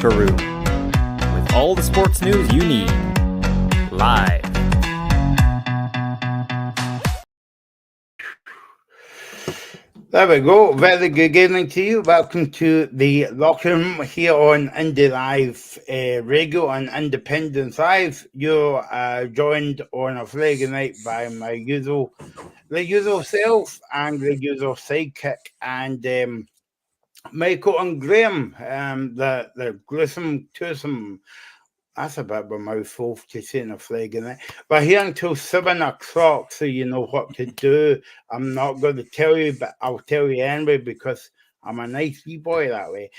Locker Room, with all the sports news you need, live. There we go. Very good evening to you. Welcome to the Locker Room here on Indie Live Radio and Independence Live. You're joined on a Friday night by my usual self and the usual sidekick and Michael and Graham, the gruesome twosome. That's a bit of a mouthful to say on a Friday night. We're here until 7 o'clock, so you know what to do. I'm not going to tell you, but I'll tell you anyway because I'm a nice wee boy that way.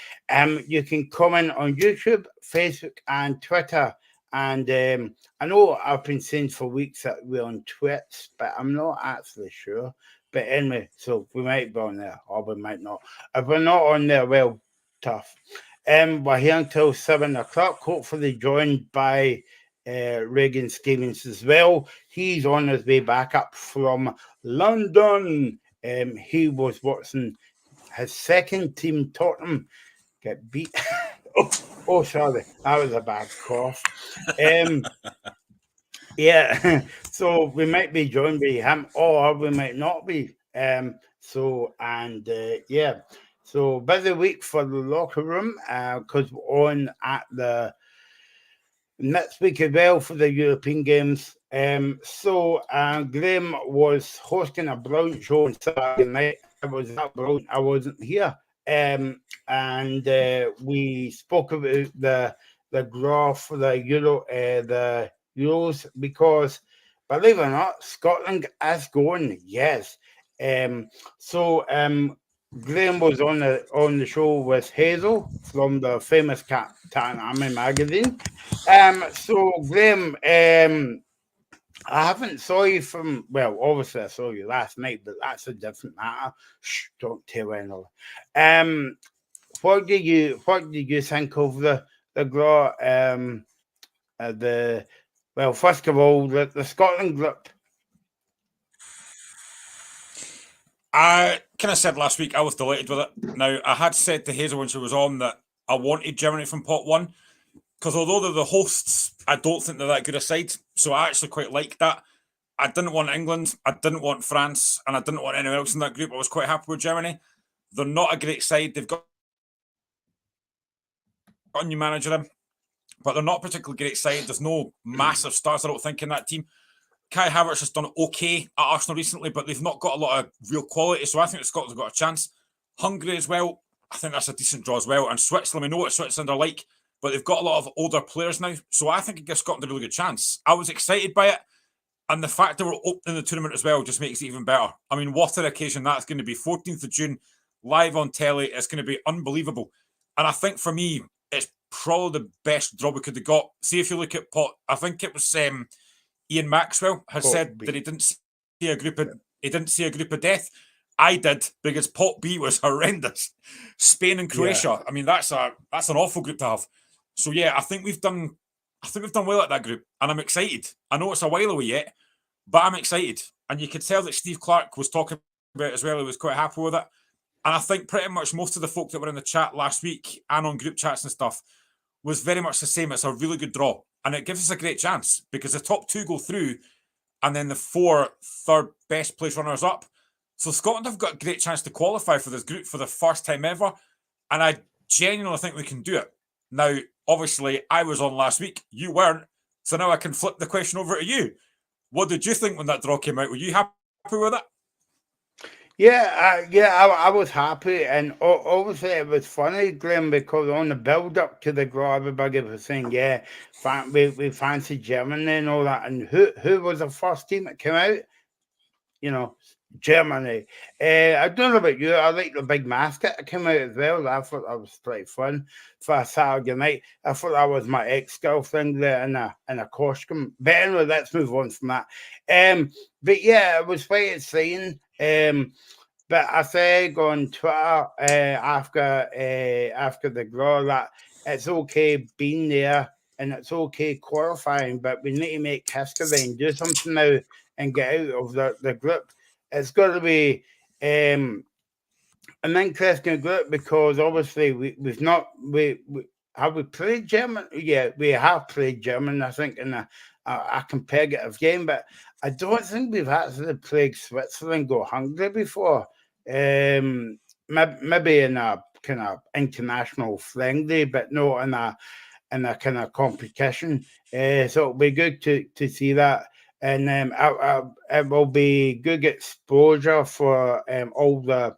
You can comment on YouTube, Facebook, and Twitter. And I know I've been saying for weeks that we're on Twitch, but I'm not actually sure. But anyway, so we might be on there, or we might not. If we're not on there, well, tough. We're here until 7 o'clock, hopefully joined by Reagan Stevens as well. He's on his way back up from London. He was watching his second team, Tottenham, get beat. oh, sorry, that was a bad cough. Yeah, so we might be joined by him, or we might not be. So busy week for the Locker Room because we're on at the next week as well for the European Games. Graham was hosting a brilliant show on Saturday night. It was that brilliant. I wasn't here. We spoke about the draw for the Euros because, believe it or not, Scotland is going. Yes. Graham was on the show with Hazel from the famous Captain Army magazine. Graham, I haven't saw you obviously I saw you last night, but that's a different matter. Shh, don't tell anyone. What did you think of the draw? First of all, the Scotland group. I kind of said last week I was delighted with it. Now, I had said to Hazel when she was on that I wanted Germany from pot one, because although they're the hosts, I don't think they're that good a side. So I actually quite like that. I didn't want England, I didn't want France, and I didn't want anyone else in that group. I was quite happy with Germany. They're not a great side. They've got a new manager in, but they're not a particularly great side. There's no massive stars, I don't think, in that team. Kai Havertz has done okay at Arsenal recently, but they've not got a lot of real quality, so I think Scotland have got a chance. Hungary as well, I think that's a decent draw as well. And Switzerland, we know what Switzerland are like, but they've got a lot of older players now, so I think it gives Scotland a really good chance. I was excited by it, and the fact that we're opening the tournament as well just makes it even better. I mean, what an occasion that's going to be. 14th of June, live on telly, it's going to be unbelievable. And I think for me, it's probably the best draw we could have got. See, if you look at pot, I think it was Ian Maxwell has said that he didn't see a group of death. I did, because pot B was horrendous. Spain and Croatia. Yeah. I mean, that's an awful group to have. So yeah, I think we've done well at that group, and I'm excited. I know it's a while away yet, but I'm excited. And you could tell that Steve Clark was talking about it as well. He was quite happy with it. And I think pretty much most of the folk that were in the chat last week and on group chats and stuff was very much the same. It's a really good draw. And it gives us a great chance because the top two go through and then the 4 third best place runners up. So Scotland have got a great chance to qualify for this group for the first time ever. And I genuinely think we can do it. Now, obviously, I was on last week. You weren't. So now I can flip the question over to you. What did you think when that draw came out? Were you happy with it? I was happy, and obviously it was funny, Graham, because on the build-up to the draw, everybody was saying, we fancy Germany and all that, and who was the first team that came out? Germany. I don't know about you, I like the big mascot that came out as well. I thought that was pretty fun for a Saturday night. I thought that was my ex-girlfriend there in a costume. But anyway, let's move on from that. But yeah, it was quite exciting. But I said on Twitter after the draw that it's okay being there and it's okay qualifying, but we need to make history and do something now and get out of the group. It's got to be an interesting group because obviously have we played Germany? Yeah, we have played Germany, I think, in a competitive game, but I don't think we've actually played Switzerland or Hungary before. Maybe in a kind of international friendly, but not in a kind of competition. So it'll be good to see that. And it will be good exposure for all the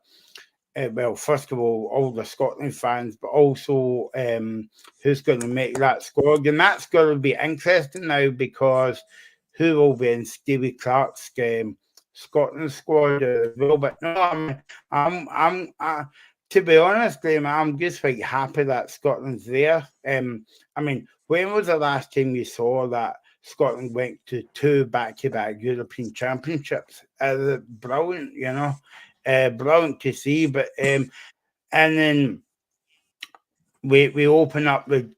well, first of all the Scotland fans, but also who's going to make that squad. And that's going to be interesting now because who will be in Stevie Clark's Scotland squad as well. But no, to be honest, Graham, I'm just like happy that Scotland's there. I mean, when was the last time you saw that Scotland went to 2 back-to-back European Championships? Brilliant, you know. Brilliant to see, but and then we open up the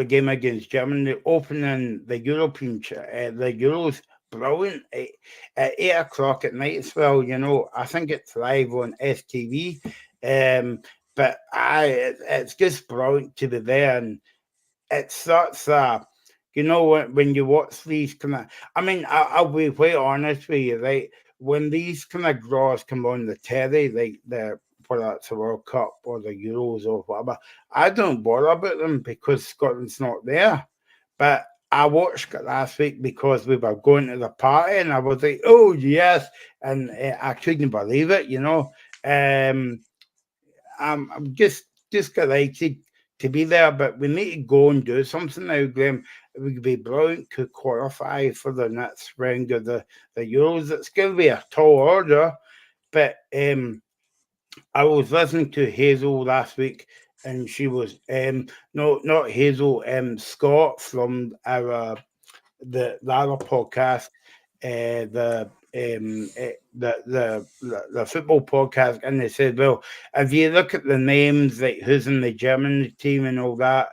game against Germany, opening the European the Euros. Brilliant at 8 o'clock at night as well. You know, I think it's live on STV. But it's just brilliant to be there, and it's such a, you know, when you watch these kind of, I mean, I'll be quite honest with you, right? When these kind of draws come on the telly, like whether it's the World Cup or the Euros or whatever, I don't bother about them because Scotland's not there. But I watched it last week because we were going to the party, and I was like, oh yes, and I couldn't believe it, you know. I'm just delighted to be there, but we need to go and do something now, Graham. It would be brilliant to qualify for the next round of the Euros. It's going to be a tall order, but I was listening to Hazel last week, and she was no, not Hazel, Scott from the other podcast, the football podcast, and they said, well, if you look at the names, like who's in the German team and all that,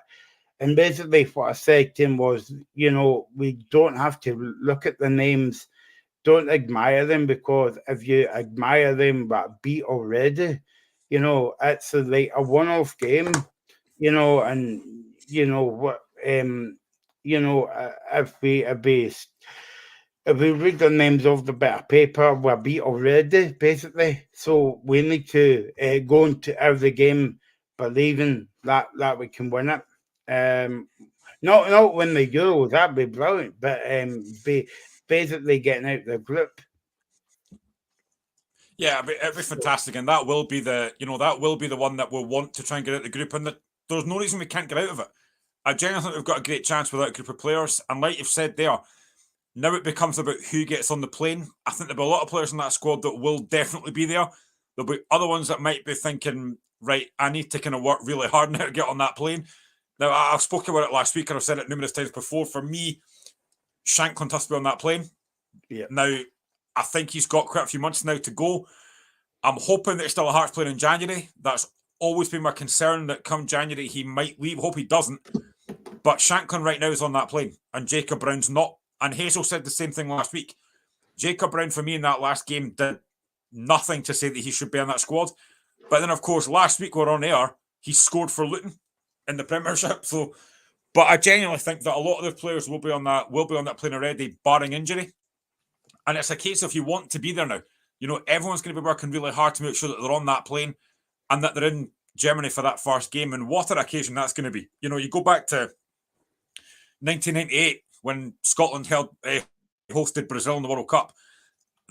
and basically what I said to him was, you know, we don't have to look at the names, don't admire them, because if you admire them but beat already, you know, it's like a one-off game, you know, and you know what, you know, if we read the names off the bit of paper, we're beat already, basically. So we need to go into every game believing that we can win it. Not win the Euros, that'd be brilliant, but be basically getting out the group. Yeah, it'd be fantastic, and that will be the one that we'll want to try and get out the group, and there's no reason we can't get out of it. I genuinely think we've got a great chance without a group of players, and like you've said there, now it becomes about who gets on the plane. I think there'll be a lot of players in that squad that will definitely be there. There'll be other ones that might be thinking, right, I need to kind of work really hard now to get on that plane. Now, I've spoken about it last week, and I've said it numerous times before. For me, Shankland has to be on that plane. Yeah. Now, I think he's got quite a few months now to go. I'm hoping that he's still a Hearts player in January. That's always been my concern, that come January he might leave. Hope he doesn't. But Shankland right now is on that plane, and Jacob Brown's not. And Hazel said the same thing last week. Jacob Brown, for me, in that last game, did nothing to say that he should be on that squad. But then, of course, last week we were on air, he scored for Luton in the Premiership. So, but I genuinely think that a lot of the players will be on that plane already, barring injury. And it's a case of you want to be there now. You know, everyone's going to be working really hard to make sure that they're on that plane and that they're in Germany for that first game. And what an occasion that's going to be. You know, you go back to 1998 when Scotland hosted Brazil in the World Cup.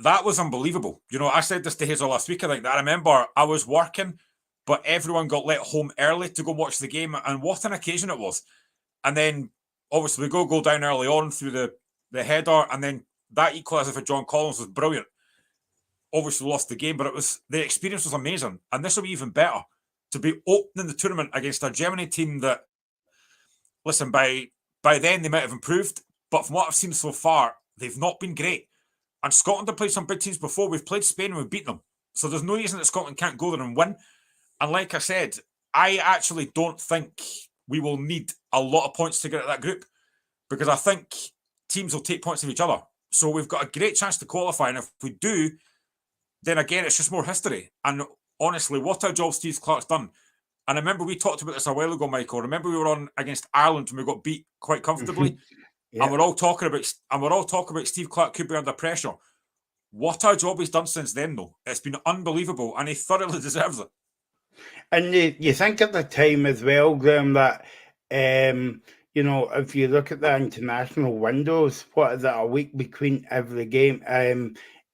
That was unbelievable. You know, I said this to Hazel last week. I think that I remember I was working, but everyone got let home early to go watch the game. And what an occasion it was. And then, obviously, we go down early on through the header. And then that equaliser for John Collins was brilliant. Obviously lost the game, but the experience was amazing. And this will be even better, to be opening the tournament against a Germany team that, listen, by then they might have improved, but from what I've seen so far, they've not been great. And Scotland have played some big teams before. We've played Spain and we've beaten them. So there's no reason that Scotland can't go there and win. And like I said, I actually don't think we will need a lot of points to get out of that group, because I think teams will take points of each other. So we've got a great chance to qualify. And if we do, then again, it's just more history. And honestly, what a job Steve Clark's done. And I remember we talked about this a while ago, Michael. Remember we were on against Ireland when we got beat quite comfortably, Yeah. and we're all talking about Steve Clarke could be under pressure. What a job he's done since then, though. It's been unbelievable, and he thoroughly deserves it. And you think at the time as well, Graham, that if you look at the international windows, what is it, a week between every game?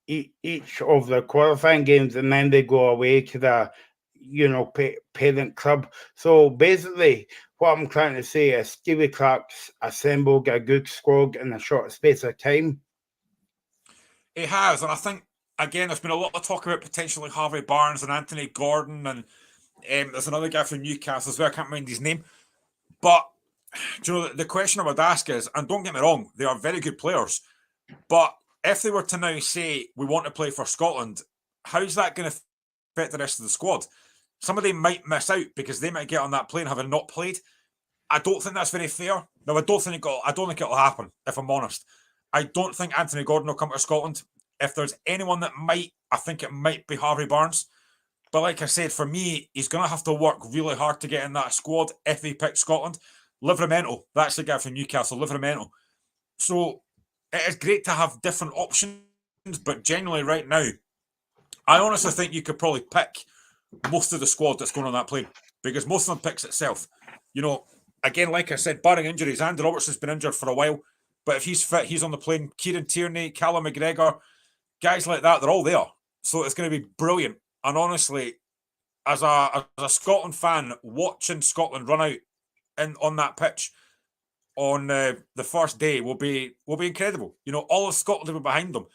Each of the qualifying games, and then they go away to the parent club. So basically, what I'm trying to say is Stevie Clarke's assembled a good squad in a short space of time. He has, and I think again, there's been a lot of talk about potentially Harvey Barnes and Anthony Gordon, and there's another guy from Newcastle as well. I can't remember his name, but the question I would ask is, and don't get me wrong, they are very good players, but if they were to now say we want to play for Scotland, how's that going to affect the rest of the squad? Some of them might miss out because they might get on that plane having not played. I don't think that's very fair. No, I don't think it'll happen, if I'm honest. I don't think Anthony Gordon will come to Scotland. If there's anyone that might, I think it might be Harvey Barnes. But like I said, for me, he's going to have to work really hard to get in that squad if he picks Scotland. Livramento, that's the guy from Newcastle, Livramento. So it is great to have different options, but genuinely right now, I honestly think you could probably pick most of the squad that's going on that plane because most of them picks itself. Again, like I said, barring injuries, Andy Robertson's been injured for a while, but if he's fit, he's on the plane. Kieran Tierney, Callum McGregor, guys like that, they're all there. So it's going to be brilliant. And honestly, as a Scotland fan, watching Scotland run out on that pitch on the first day will be incredible. All of Scotland will be behind them.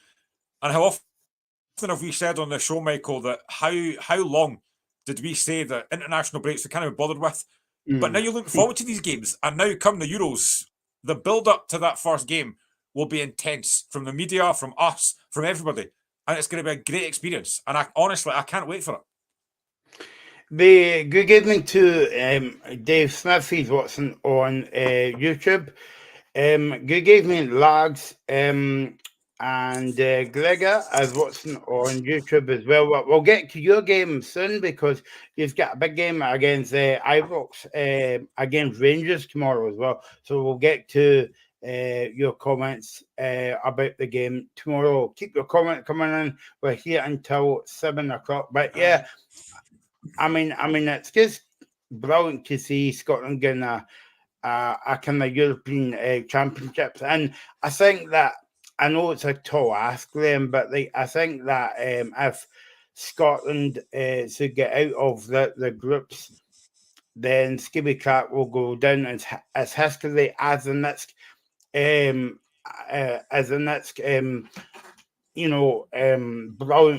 And how often have we said on the show, Michael, that how long did we say that international breaks we can't be bothered with? But now you're looking forward to these games. And now come the Euros, the build-up to that first game will be intense from the media, from us, from everybody. And it's going to be a great experience. And I can't wait for it. Good evening to Dave Smith. He's watching on YouTube. Good evening, Lags. And Gregor is watching on YouTube as well. We'll get to your game soon because you've got a big game against Ibrox, against Rangers tomorrow as well. So we'll get to your comments about the game tomorrow. Keep your comment coming in. We're here until 7 o'clock. But yeah, I mean, it's just brilliant to see Scotland getting a kind of European championships, and I think that. I know it's a tall ask, Graham, but I think that if Scotland should get out of the groups, then Stevie Clarke will go down as history as the next, brilliant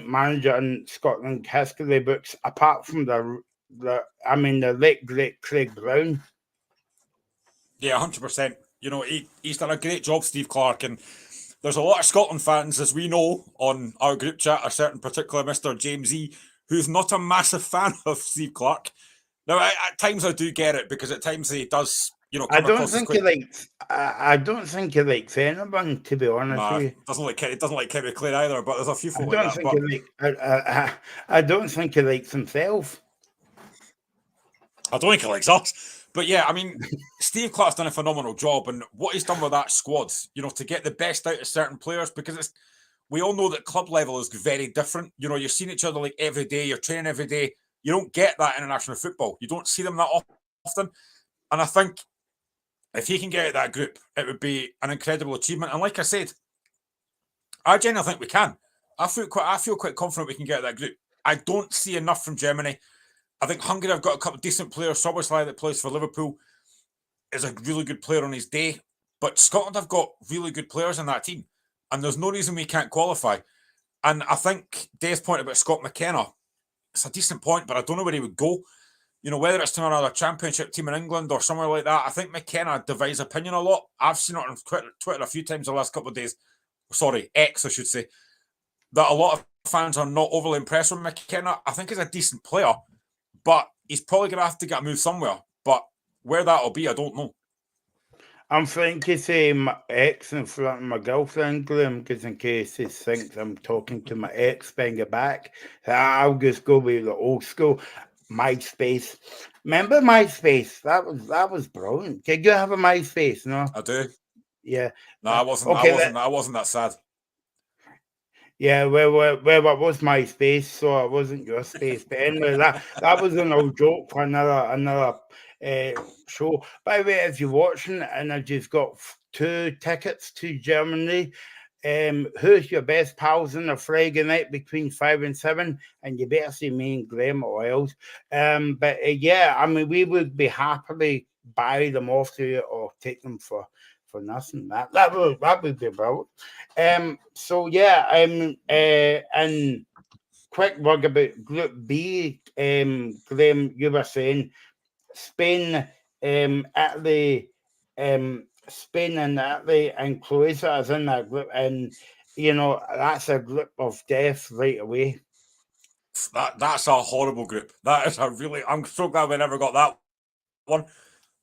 manager in Scotland history books. Apart from the late great Craig Brown. Yeah, 100%. He's done a great job, Steve Clarke, and there's a lot of Scotland fans, as we know, on our group chat, a certain particular Mr. James E., who's not a massive fan of Steve Clarke. Now, at times I do get it, because at times he does, come I don't across think he likes. I don't think he likes anyone, to be honest with you. It doesn't like Kerry Clare either, but there's a few folk I don't think he likes himself. I don't think he likes us. But yeah, I mean, Steve Clarke's done a phenomenal job, and what he's done with that squad, to get the best out of certain players, because we all know that club level is very different. You're seeing each other like every day, you're training every day. You don't get that in international football. You don't see them that often. And I think if he can get out of that group, it would be an incredible achievement. And like I said, I genuinely think we can. I feel quite confident we can get out of that group. I don't see enough from Germany. I think Hungary have got a couple of decent players. Szoboszlai that plays for Liverpool is a really good player on his day. But Scotland have got really good players in that team. And there's no reason we can't qualify. And I think Dave's point about Scott McKenna, it's a decent point, but I don't know where he would go. Whether it's to another championship team in England or somewhere like that. I think McKenna divides opinion a lot. I've seen it on Twitter a few times the last couple of days. Sorry, X, I should say. That a lot of fans are not overly impressed with McKenna. I think he's a decent player. But he's probably going to have to get a move somewhere. But where that'll be, I don't know. I'm trying to say my ex in front of my girlfriend, Graham, because in case he thinks I'm talking to my ex behind her back, I'll just go with the old school MySpace. Remember MySpace? That was brilliant. Did you have a MySpace? No. I do. Yeah. No, I wasn't. Okay. I wasn't that sad. Yeah, well, it was MySpace, so it wasn't your space. But anyway, that was an old joke for another show. By the way, if you're watching and if you've got 2 tickets to Germany, who's your best pals on a Friday night between 5 and 7? And you better see me and Graham or else. But yeah, I mean, we would be happily buy them off to you or take them for nothing. That would be brilliant. So yeah, and quick word about Group B. Graham, you were saying Spain, Italy, Spain and Italy and Croatia is in that group, and you know that's a group of death right away. That's a horrible group. That is a really. I'm so glad we never got that one.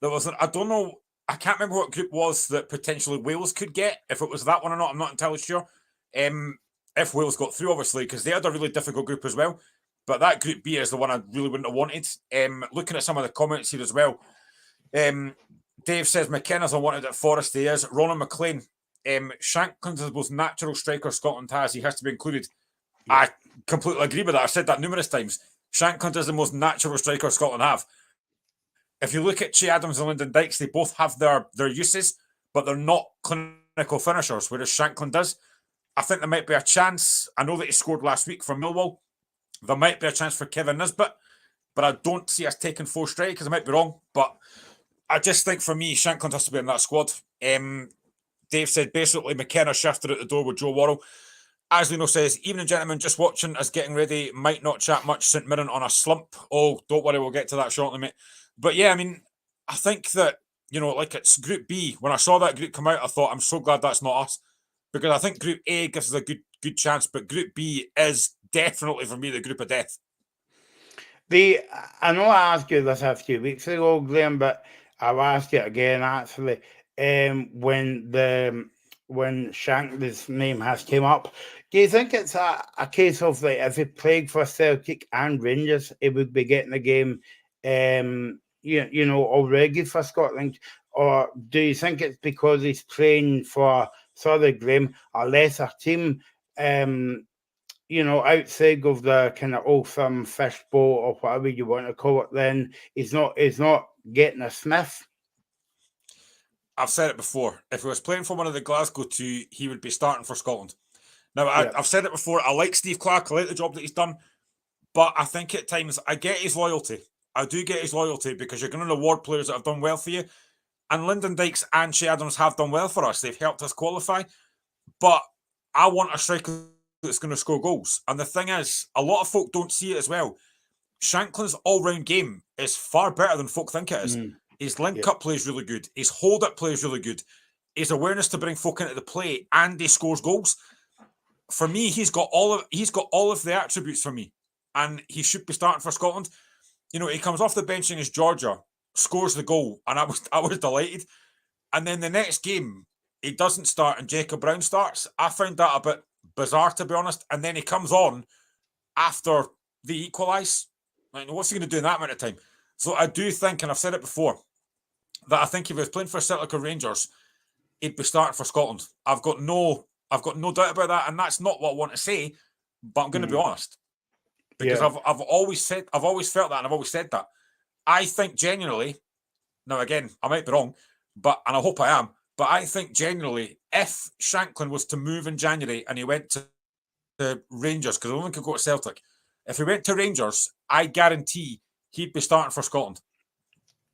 There was. I don't know. I can't remember what group was that potentially Wales could get. If it was that one or not, I'm not entirely sure. If Wales got through, obviously, because they had a really difficult group as well. But that Group B is the one I really wouldn't have wanted. Looking at some of the comments here as well, Dave says McKenna's unwanted at Forest. He is. Ronan McLean, Shankland's the most natural striker Scotland has. He has to be included. Yeah. I completely agree with that. I've said that numerous times. Shankland is the most natural striker Scotland have. If you look at Che Adams and Lyndon Dykes, they both have their uses, but they're not clinical finishers, whereas Shankland does. I think there might be a chance. I know that he scored last week for Millwall. There might be a chance for Kevin Nisbet, but I don't see us taking 4 strikers. I might be wrong, but I just think for me, Shankland has to be in that squad. Dave said basically McKenna shifted at the door with Joe Worrell. As Lino says, evening gentlemen, just watching us getting ready, might not chat much. St Mirren on a slump. Oh, don't worry, we'll get to that shortly, mate. But yeah, I mean, I think that, you know, like it's Group B. When I saw that group come out, I thought, I'm so glad that's not us. Because I think Group A gives us a good chance, but Group B is definitely, for me, the group of death. I know I asked you this a few weeks ago, Graham, but I'll ask you again, actually. When Shankly's name has came up, do you think it's a case of like if he played for Celtic and Rangers, he would be getting a game, you know, already for Scotland? Or do you think it's because he's playing for, sorry, Graham, a lesser team, you know, outside of the kind of old firm fishbowl or whatever you want to call it, then he's not getting a sniff? I've said it before. If he was playing for one of the Glasgow 2, he would be starting for Scotland. Now, I've said it before. I like Steve Clarke. I like the job that he's done. But I think at times, I get his loyalty. I do get his loyalty because you're going to reward players that have done well for you. And Lyndon Dykes and Che Adams have done well for us. They've helped us qualify. But I want a striker that's going to score goals. And the thing is, a lot of folk don't see it as well. Shankland's all-round game is far better than folk think it is. His link-up play is really good. His hold-up play is really good. His awareness to bring folk into the play, and he scores goals. For me, he's got all of the attributes for me, and he should be starting for Scotland. You know, he comes off the bench against Georgia, scores the goal, and I was delighted. And then the next game, he doesn't start, and Jacob Brown starts. I found that a bit bizarre, to be honest. And then he comes on after they equalise. Like, what's he going to do in that amount of time? So I do think, and I've said it before, that I think if he was playing for Celtic or Rangers, he'd be starting for Scotland. I've got no doubt about that, and that's not what I want to say, but I'm going to be honest, because I've always felt that, and I've always said that. I think genuinely, now again, I might be wrong, and I hope I am, but I think genuinely, if Shankland was to move in January and he went to Rangers, because I don't think he'll go to Celtic, if he went to Rangers, I guarantee he'd be starting for Scotland.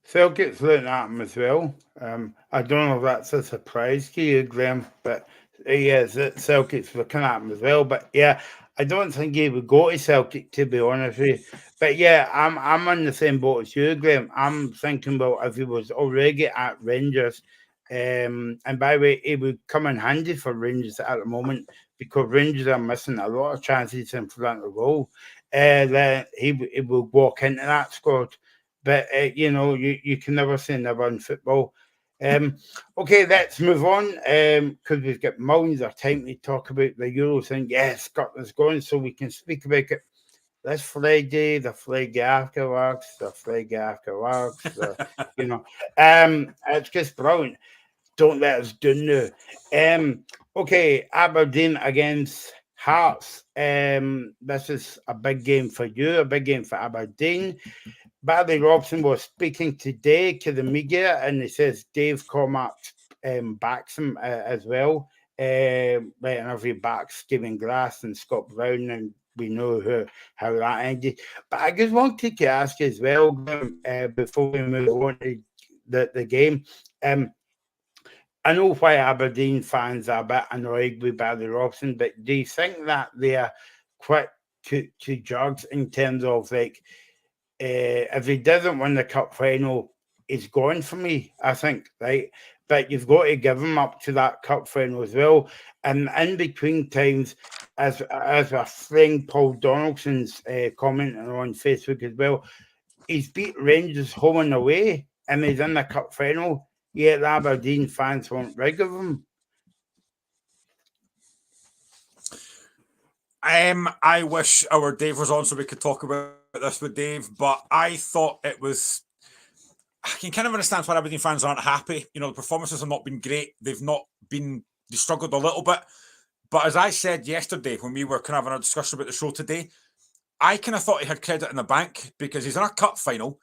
Celtic's looking at him as well. I don't know if that's a surprise to you, Graham, but yes, Celtic's looking at him as well. But yeah, I don't think he would go to Celtic, to be honest with you. But yeah, I'm on the same boat as you, Graham. I'm thinking about if he was already at Rangers, and by the way, he would come in handy for Rangers at the moment because Rangers are missing a lot of chances in front of goal. Then he will walk into that squad. But, you know, you can never say never in football. Okay, let's move on because we've got millions of time to talk about the Euro thing. Yes, Scotland's going, so we can speak about it. this Friday, the Friday afterwards, the Friday afterwards, it's just brilliant. Don't let us do now. Okay, Aberdeen against Hearts. This is a big game for you, a big game for Aberdeen. Barry Robson was speaking today to the media, and he says Dave Cormack backs him as well. Right, and every backs Stephen Glass and Scott Brown, and we know how that ended. But I just wanted to ask as well, before we move on to the game. I know why Aberdeen fans are a bit annoyed with Barry Robson, but do you think that they're quick to judge in terms of like, if he doesn't win the cup final, he's gone for me, I think, right? But you've got to give him up to that cup final as well. And in between times, as a friend Paul Donaldson's commenting on Facebook as well, he's beat Rangers home and away, and he's in the cup final. Yet the Aberdeen fans won't rig of him. I wish our Dave was on so we could talk about this with Dave, but I thought it was. I can kind of understand why Aberdeen fans aren't happy. You know, the performances have not been great. They struggled a little bit. But as I said yesterday when we were kind of having a discussion about the show today, I kind of thought he had credit in the bank because he's in a cup final.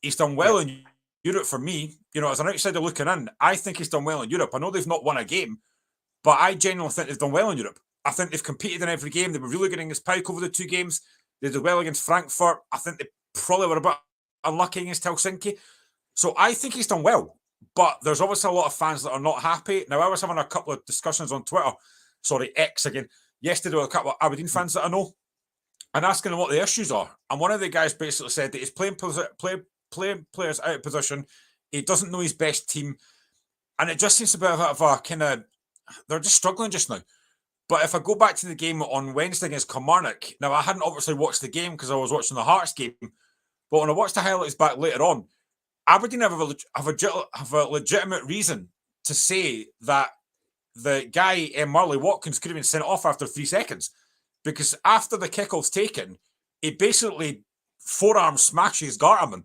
He's done well in Europe for me. You know, as an outsider looking in, I think he's done well in Europe. I know they've not won a game, but I genuinely think they've done well in Europe. I think they've competed in every game. They were really good against Pike over the 2 games. They did well against Frankfurt. I think they probably were a bit unlucky against Helsinki. So I think he's done well. But there's obviously a lot of fans that are not happy. Now, I was having a couple of discussions on Twitter, X again, yesterday with a couple of Aberdeen fans that I know, and asking them what the issues are. And one of the guys basically said that he's playing players out of position. He doesn't know his best team. And it just seems to be a bit of a kind of, they're just struggling just now. But if I go back to the game on Wednesday against Kilmarnock, now I hadn't obviously watched the game because I was watching the Hearts game, but when I watched the highlights back later on, Aberdeen have a legitimate reason to say that the guy, Marley Watkins, could have been sent off after 3 seconds. Because after the kickoff's taken, he basically forearm smashes Garterman.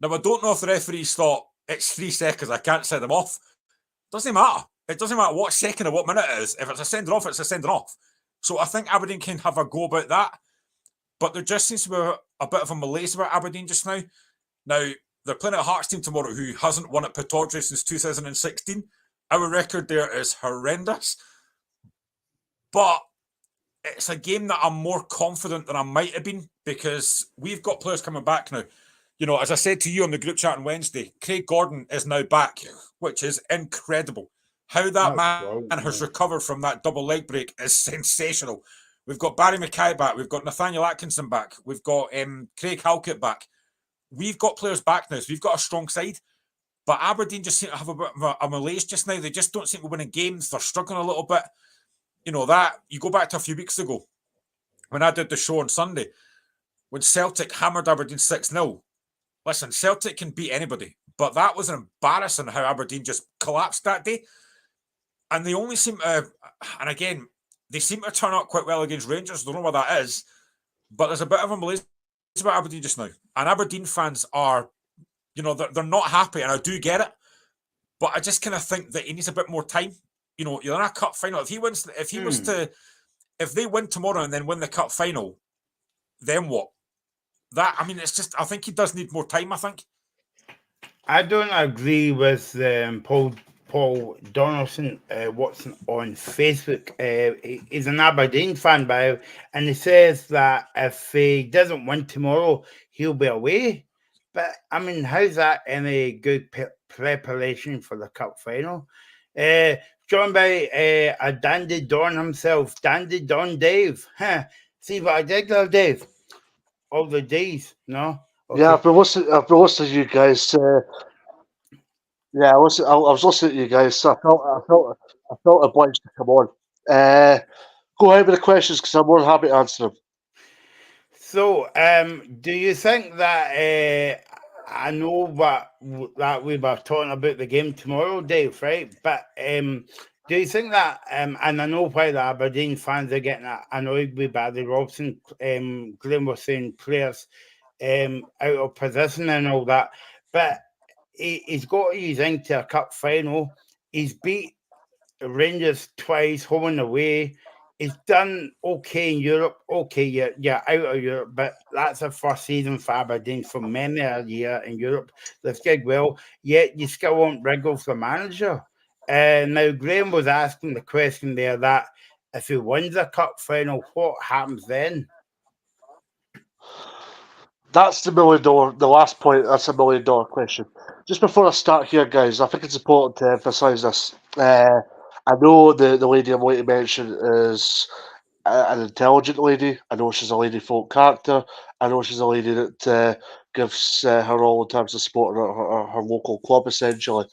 Now, I don't know if the referees thought, it's 3 seconds, I can't send them off. Doesn't matter. It doesn't matter what second or what minute it is. If it's a sending off, it's a sending off. So I think Aberdeen can have a go about that. But there just seems to be a bit of a malaise about Aberdeen just now. Now, they're playing a Hearts team tomorrow who hasn't won at Pittodrie since 2016. Our record there is horrendous. But it's a game that I'm more confident than I might have been because we've got players coming back now. You know, as I said to you on the group chat on Wednesday, Craig Gordon is now back, which is incredible. How that man has recovered from that double leg break is sensational. We've got Barry Mackay back. We've got Nathaniel Atkinson back. We've got Craig Halkett back. We've got players back now, so we've got a strong side. But Aberdeen just seem to have a bit of a malaise just now. They just don't seem to be winning games. They're struggling a little bit. You know, that you go back to a few weeks ago when I did the show on Sunday, when Celtic hammered Aberdeen 6-0. Listen, Celtic can beat anybody, but that was embarrassing how Aberdeen just collapsed that day. And they only seem to, and again, they seem to turn up quite well against Rangers. I don't know what that is, but there's a bit of a malaise about Aberdeen just now. And Aberdeen fans are, you know, they're not happy, and I do get it. But I just kind of think that he needs a bit more time. You know, you're in a cup final. If they win tomorrow and then win the cup final, then what? It's just, I think he does need more time, I think. I don't agree with Paul Donaldson Watson on Facebook. He's an Aberdeen fan, and he says that if he doesn't win tomorrow, he'll be away. But, I mean, how's that any good preparation for the cup final? Joined by a Dandy Don himself, Dandy Don Dave. See what I did there, Dave? All the D's, no? Okay. Yeah, I've been listening to you guys. I was listening to you guys, so I felt obliged to come on. Go ahead with the questions because I'm more happy to answer them. So, do you think that I know that we were talking about the game tomorrow, Dave, right? But do Do you think that, and I know why the Aberdeen fans are getting annoyed with Barry Robson, Glenn was saying players out of position and all that, but he's got his into a cup final. He's beat Rangers twice, home and away. He's done okay in Europe. Okay, you're out of Europe, but that's the first season for Aberdeen for many a year in Europe. They've did well, yet you still want Riggles the manager. Now, Graham was asking the question there that if he wins a cup final, what happens then? That's the last point. That's $1 million question. Just before I start here, guys, I think it's important to emphasise this. I know the lady I'm going to mention is an intelligent lady. I know she's a lady folk character. I know she's a lady that gives her all in terms of supporting her local club, essentially.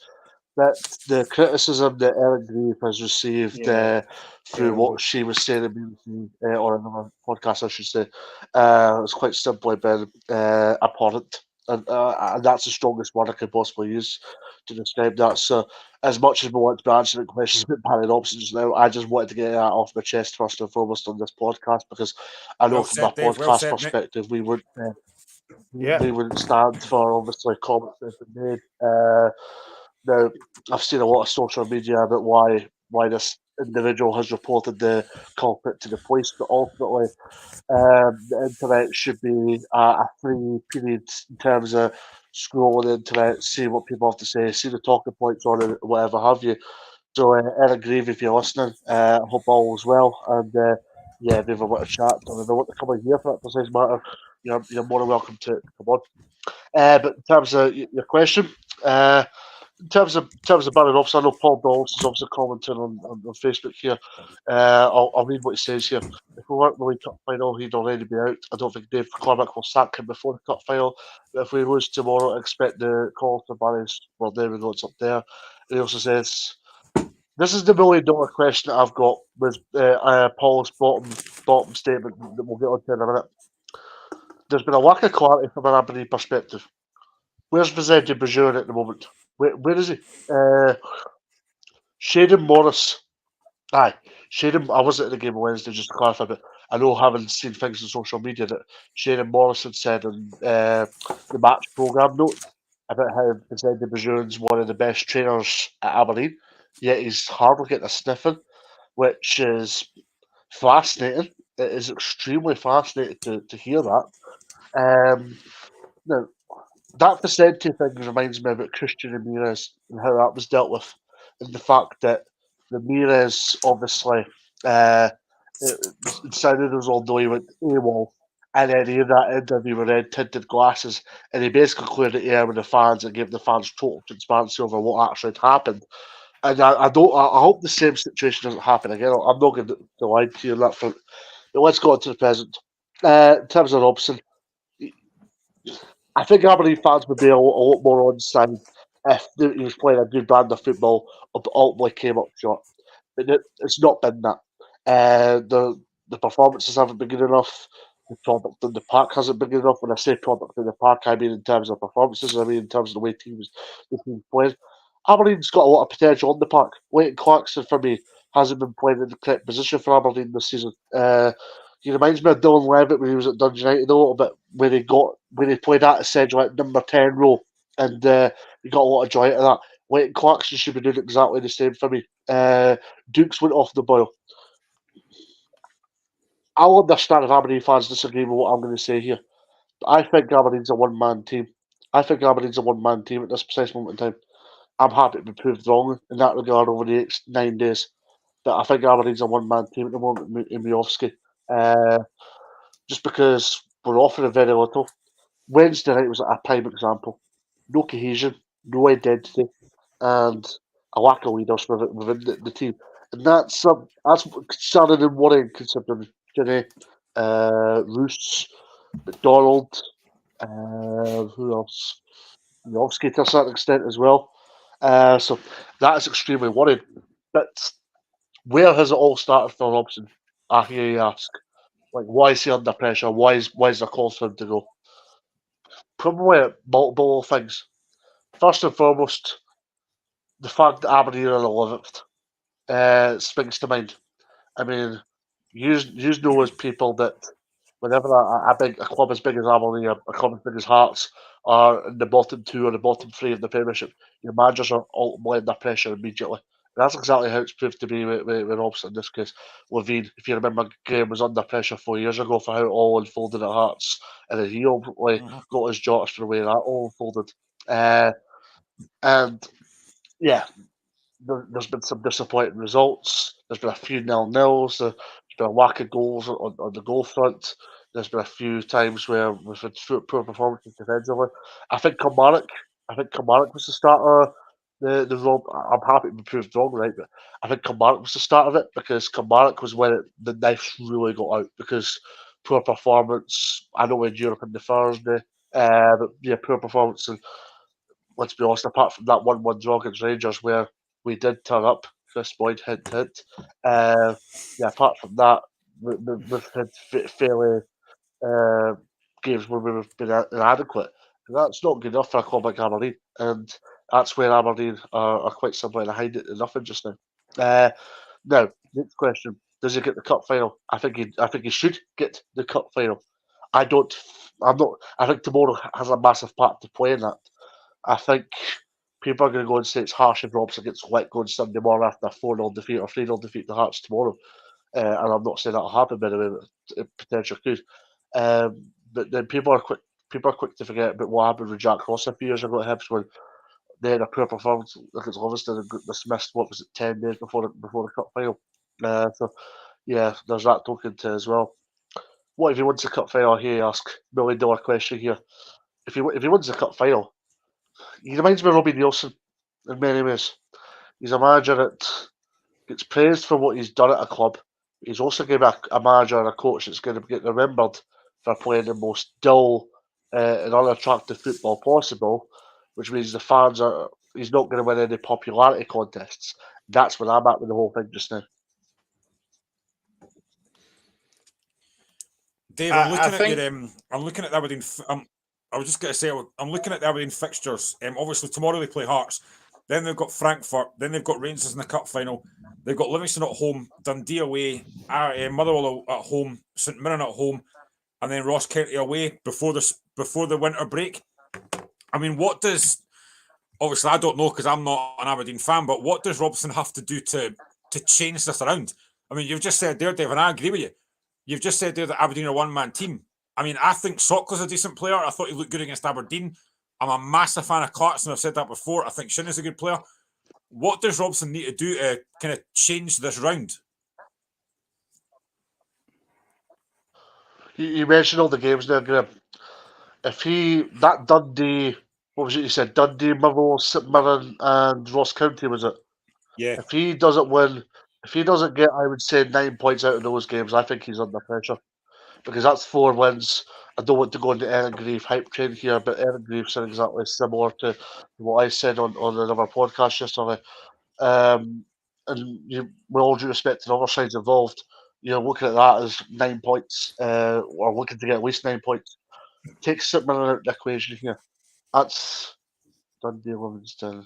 That the criticism that Ellen Grieve has received through what she was saying in BBC or another podcast, I should say, was quite simply been abhorrent. And that's the strongest word I could possibly use to describe that. So, as much as we want to be answering questions about Barry Robson just now, I just wanted to get that off my chest first and foremost on this podcast because I know from a podcast perspective, we wouldn't stand for obviously comments that have been made. Now, I've seen a lot of social media about why this individual has reported the culprit to the police, but ultimately, the internet should be a free period in terms of scrolling the internet, see what people have to say, see the talking points on it, whatever have you. So, Eric Grieve, if you're listening, I hope all is well. And yeah, if you ever want to chat, or if you want to come in here for that precise matter, you're more than welcome to come on. But in terms of your question, in terms of Barry Robson, I know Paul Dawes is obviously commenting on Facebook here. I'll read what he says here. If we weren't in the League Cup final, he'd already be out. I don't think Dave Cormack will sack him before the Cup final. But if we lose tomorrow, I expect the call for Barry's. Well, there we go. It's up there. And he also says, "This is the $1 million question that I've got with Paul's bottom statement that we'll get onto in a minute. There's been a lack of clarity from an Aberdeen perspective. Where's Vicente Bajur at the moment? Where is he? Shaden Morris. Aye, Shaden. I wasn't at the game on Wednesday, just to clarify, but I know, having seen things on social media, that Shaden Morris had said on the match programme note about how Vicente Bajur's one of the best trainers at Aberdeen, yet he's hardly getting a sniffing, which is fascinating. It is extremely fascinating to hear that. Now, that Vicente thing reminds me about Christian Ramirez and how that was dealt with, and the fact that Ramirez obviously it sounded as though he went AWOL, and then he had that interview with red tinted glasses, and he basically cleared the air with the fans and gave the fans total transparency over what actually had happened. And I hope the same situation doesn't happen again. I'm not going to lie to you on that front. But let's go on to the present. In terms of Robson, I think Aberdeen fans would be a lot more on side if he was playing a good brand of football, but ultimately came up short. But it's not been that. The performances haven't been good enough. The product in the park hasn't been good enough. When I say product in the park, I mean in terms of performances. I mean in terms of the way the team plays. Aberdeen's got a lot of potential on the park. Leighton Clarkson, for me, hasn't been playing in the correct position for Aberdeen this season. He reminds me of Dylan Levitt when he was at Dundee United a little bit, when he played that essentially like number 10 role, and he got a lot of joy out of that. Leighton Clarkson should be doing exactly the same for me. Dukes went off the boil. I'll understand if Aberdeen fans disagree with what I'm going to say here, but I think Aberdeen's a one-man team. I think Aberdeen's a one-man team at this precise moment in time. I'm happy to be proved wrong in that regard over the next 9 days. But I think Aberdeen's a one-man team at the moment in Miovski. Just because we're offering very little. Wednesday night was a prime example. No cohesion, no identity, and a lack of leaders within the team. And that's concerning and worrying, considering Jenny, Roos, McDonald, who else? Miovski to a certain extent as well. So that is extremely worrying. But where has it all started for Robson? I hear you ask. Like, why is he under pressure? Why is there calls for him to go? Probably multiple things. First and foremost, the fact that Aberdeen are 11th springs to mind. I mean, you know as people that whenever a club as big as Aberdeen, a club as big as Hearts are in the bottom 2 or the bottom 3 of the Premiership, your managers are ultimately under pressure immediately. And that's exactly how it's proved to be with Robson in this case. Levine, if you remember, Graham was under pressure 4 years ago for how it all unfolded at Hearts, and then he ultimately got his jotters for the way that all unfolded. And yeah, there's been some disappointing results. There's been a few 0-0s. There's been a whack of goals on the goal front. There's been a few times where we've had poor performances defensively. I think Kilmarnock was the start of the road. I'm happy to be proved wrong, right? But I think Kilmarnock was the start of it because Kilmarnock was when the knife really got out because poor performance. I know we're in Europe on the Thursday, but yeah, poor performance. And let's be honest, apart from that 1-1 draw against Rangers where we did turn up, Chris Boyd, hint, hint. Yeah, apart from that, we've had fairly games where we've been inadequate. And that's not good enough for a club like Aberdeen. And that's where Aberdeen are quite simply behind it and nothing just now. Now, next question. Does he get the cup final? I think he should get the cup final. I think tomorrow has a massive part to play in that. I think people are going to go and say it's harsh if Robson gets let go on Sunday morning after a 4-0 defeat or 3-0 defeat to Hearts tomorrow. And I'm not saying that'll happen, by the way, but it potentially could. But then people are quick to forget about what happened with Jack Ross a few years ago at Hibs when they had a poor performance against Livingston and got dismissed, 10 days before the cup final. So, yeah, there's that token to as well. What if he wins the cup final? Here, ask $1 million question here. If he wins the cup final, he reminds me of Robbie Nielsen in many ways. He's a manager that gets praised for what he's done at a club. He's also going to be a manager and a coach that's going to get remembered for playing the most dull and unattractive football possible, which means the fans are. He's not going to win any popularity contests. That's where I'm at with the whole thing just now. Dave, I'm looking at the Aberdeen. I was just going to say, I'm looking at the Aberdeen fixtures. Obviously, tomorrow they play Hearts. Then they've got Frankfurt. Then they've got Rangers in the cup final. They've got Livingston at home, Dundee away, Motherwell at home, St Mirren at home, and then Ross County away before the winter break. I mean, what does... Obviously, I don't know because I'm not an Aberdeen fan, but what does Robson have to do to change this around? I mean, you've just said there, Dave, and I agree with you. You've just said there that Aberdeen are a one-man team. I mean, I think Sokka's a decent player. I thought he looked good against Aberdeen. I'm a massive fan of Clarkson. I've said that before. I think Shin is a good player. What does Robson need to do to kind of change this round? You mentioned all the games there, Graham. If that Dundee, what was it you said? Dundee, Motherwell, St Mirren, and Ross County, was it? Yeah. If he doesn't win, if he doesn't get, I would say 9 points out of those games, I think he's under pressure. Because that's 4 wins. I don't want to go into Aaron Grieve hype train here, but Aaron Grieve said exactly similar to what I said on another podcast yesterday. And with all due respect to the other sides involved, you're looking at that as 9 points, or looking to get at least 9 points. Take St Mirren out of the equation here. That's Dundee, Livingston,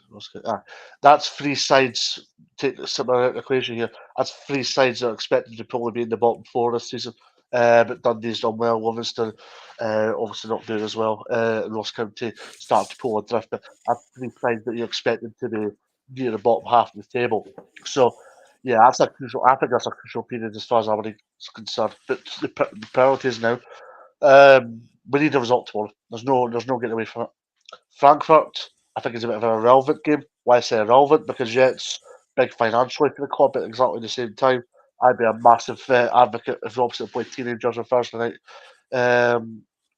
that's 3 sides. Take St Mirren out of the equation here. That's 3 sides that are expected to probably be in the bottom 4 this season. But Dundee's done well. Livingston obviously not doing as well. Ross County started to pull a drift, but that's 3 sides that you're expected to be near the bottom half of the table. So, yeah, I think that's a crucial period as far as Aberdeen is concerned. But the priorities now, we need a result tomorrow. There's no getting away from it. Frankfurt, I think, is a bit of an irrelevant game. Why I say irrelevant? Because yeah, it's big financially for the club, but exactly the same time, I'd be a massive advocate if Robson played teenagers on Thursday night.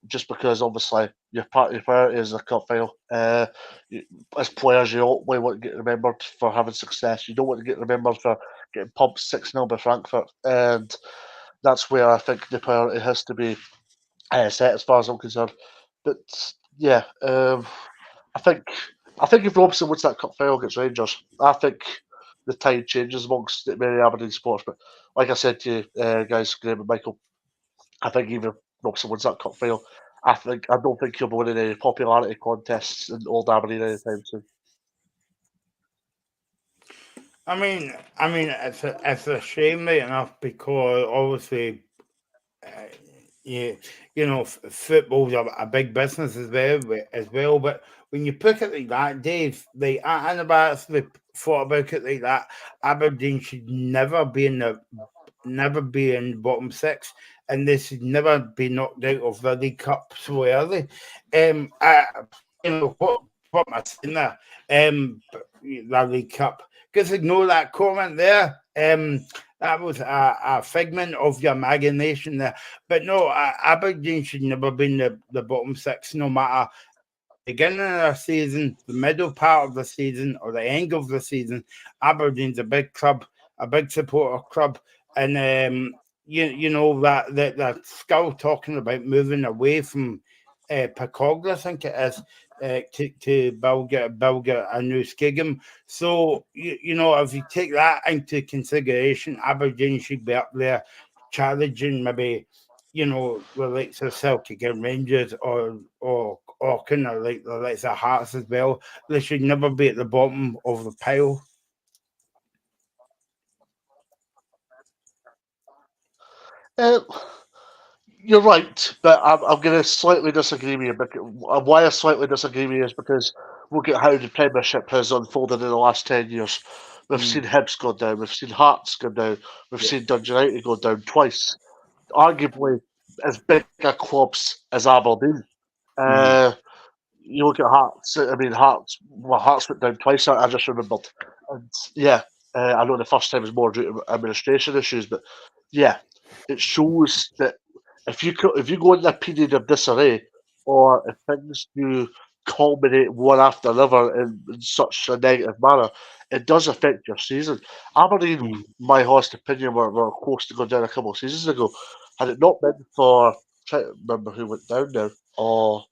Just because obviously your priority is the cup final. As players, you ultimately want to get remembered for having success. You don't want to get remembered for getting pumped 6-0 by Frankfurt, and that's where I think the priority has to be set as far as I'm concerned. But yeah, I think if Robson wins that cup final against Rangers, I think the tide changes amongst many Aberdeen sports. But like I said to you guys, Graham and Michael, I think even if Robson wins that cup final, I don't think he'll be winning any popularity contests in Old Aberdeen anytime soon. I mean, it's a shame, right enough, because obviously, uh, football's a big business as well. But when you put it like that, Dave, like I never actually thought about it like that. Aberdeen should never be in the bottom six, and they should never be knocked out of the League Cup so early. I, what am I saying there? The League Cup. Just ignore that comment there. That was a figment of your imagination there. But no, Aberdeen should never be in the bottom six, no matter beginning of the season, the middle part of the season, or the end of the season. Aberdeen's a big club, a big supporter club, and you know that still talking about moving away from Picogla, I think it is, to build a new Skigum. So if you take that into consideration, Aberdeen should be up there challenging maybe the likes of Celtic and Rangers or kind of like the likes of Hearts as well. They should never be at the bottom of the pile. Uh, You're right, but I'm going to slightly disagree with you. Why I slightly disagree with you is because look at how the Premiership has unfolded in the last 10 years. We've seen Hibs go down, we've seen Hearts go down, we've seen Dundee United go down twice, arguably as big a clubs as Aberdeen. You look at Hearts. I mean, Hearts went down twice. I just remembered, and yeah, I know the first time was more due to administration issues, but yeah, it shows that if you go in a period of disarray, or if things do culminate one after another in such a negative manner, it does affect your season. Aberdeen, my honest opinion, were close to go down a couple of seasons ago. Had it not been for, trying to remember who went down now, or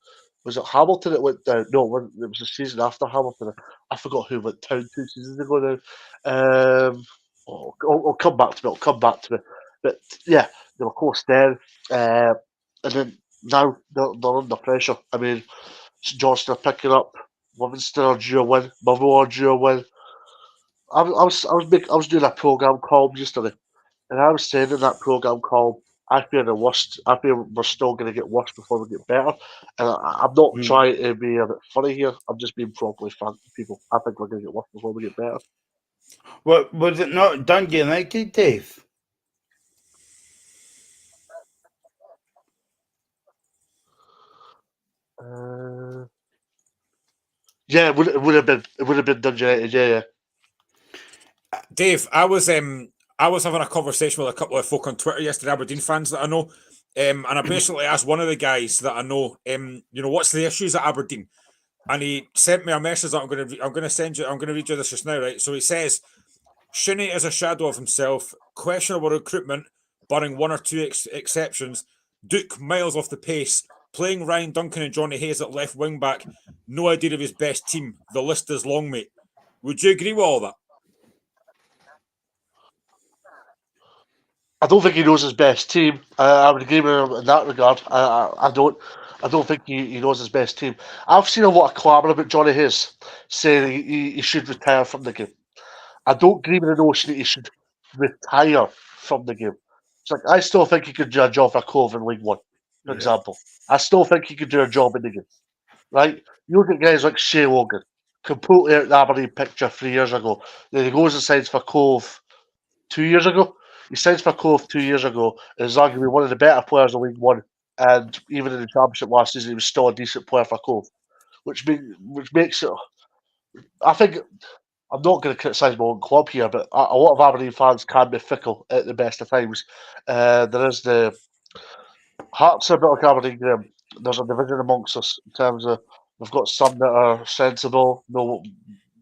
was it Hamilton that went down? No, it was the season after Hamilton. I forgot who went down 2 seasons ago now. I'll come back to me. I'll come back to me. But yeah, they were close then. And then now they're under pressure. I mean, St Johnstone are picking up. Livingston are due a win. Motherwell are due a win. I was doing a programme called yesterday, and I was saying in that programme called, I fear the worst. I fear we're still going to get worse before we get better. And I'm not trying to be a bit funny here. I'm just being properly frank with people. I think we're going to get worse before we get better. Well, was it not Dundee United, Dave? Yeah, it would have been. It would have been Dundee United. Yeah. Dave, I was having a conversation with a couple of folk on Twitter yesterday, Aberdeen fans that I know, and I basically asked one of the guys that I know, what's the issues at Aberdeen, and he sent me a message that I'm going to send you. I'm going to read you this just now, right? So he says, Shinnie is a shadow of himself, questionable recruitment, barring one or two exceptions. Duke miles off the pace, playing Ryan Duncan and Johnny Hayes at left wing back. No idea of his best team. The list is long, mate. Would you agree with all that? I don't think he knows his best team. I would agree with him in that regard. I don't. I don't think he knows his best team. I've seen a lot of clamour about Johnny Hayes saying he should retire from the game. I don't agree with the notion that he should retire from the game. It's like, I still think he could do a job for Cove in League One, for example. I still think he could do a job in the game. Right? You look at guys like Shea Logan, completely out of the Aberdeen picture 3 years ago. Then he goes and signs for Cove 2 years ago. He signs for Cove 2 years ago and is arguably one of the better players in League One. And even in the Championship last season, he was still a decent player for Cove, which makes it. I think I'm not going to criticise my own club here, but a lot of Aberdeen fans can be fickle at the best of times. There is the Hearts are a bit like Aberdeen, Graham. There's a division amongst us in terms of we've got some that are sensible, know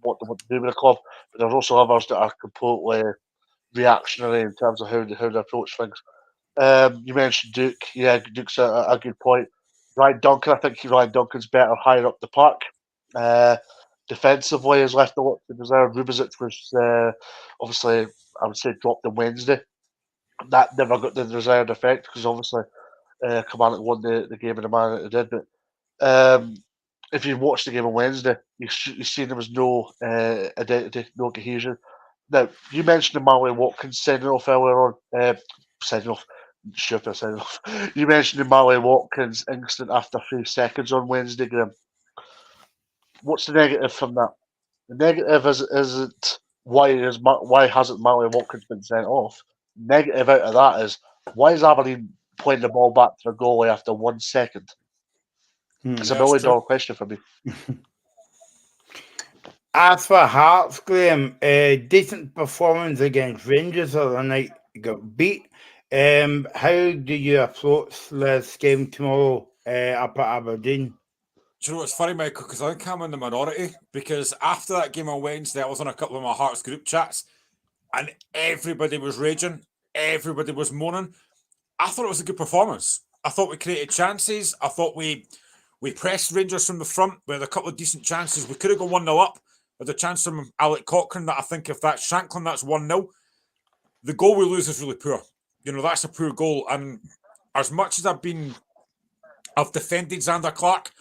what they want to do with the club, but there's also others that are completely reactionary in terms of how they approach things. You mentioned Duke. Yeah, Duke's a good point. Ryan Duncan, I think Ryan Duncan's better higher up the park. Defensively, has left a lot to desire. Rubizic was obviously, I would say, dropped on Wednesday. That never got the desired effect because obviously Kilmarnock won the game in the manner that they did. But if you watch the game on Wednesday, you see there was no identity, no cohesion. Now, you mentioned the Marley Watkins sending off earlier on. Sending off. Stupid sending off. You mentioned the Marley Watkins incident after 3 seconds on Wednesday, Graham. What's the negative from that? The negative isn't why hasn't Marley Watkins been sent off? Negative out of that is why is Aberdeen playing the ball back to the goalie after 1 second? It's a $1 million question for me. As for Hearts, Graham, decent performance against Rangers the other night, got beat. How do you approach this game tomorrow up at Aberdeen? Do you know what's funny, Michael? Because I think I'm in the minority. Because after that game on Wednesday, I was on a couple of my Hearts group chats, and everybody was raging, everybody was moaning. I thought it was a good performance. I thought we created chances. I thought we pressed Rangers from the front. We had a couple of decent chances. We could have gone 1-0 up. With a chance from Alec Cochrane that I think if that's Shanklin, that's 1-0. The goal we lose is really poor. You know, that's a poor goal. And as much as I've defended Xander Clark,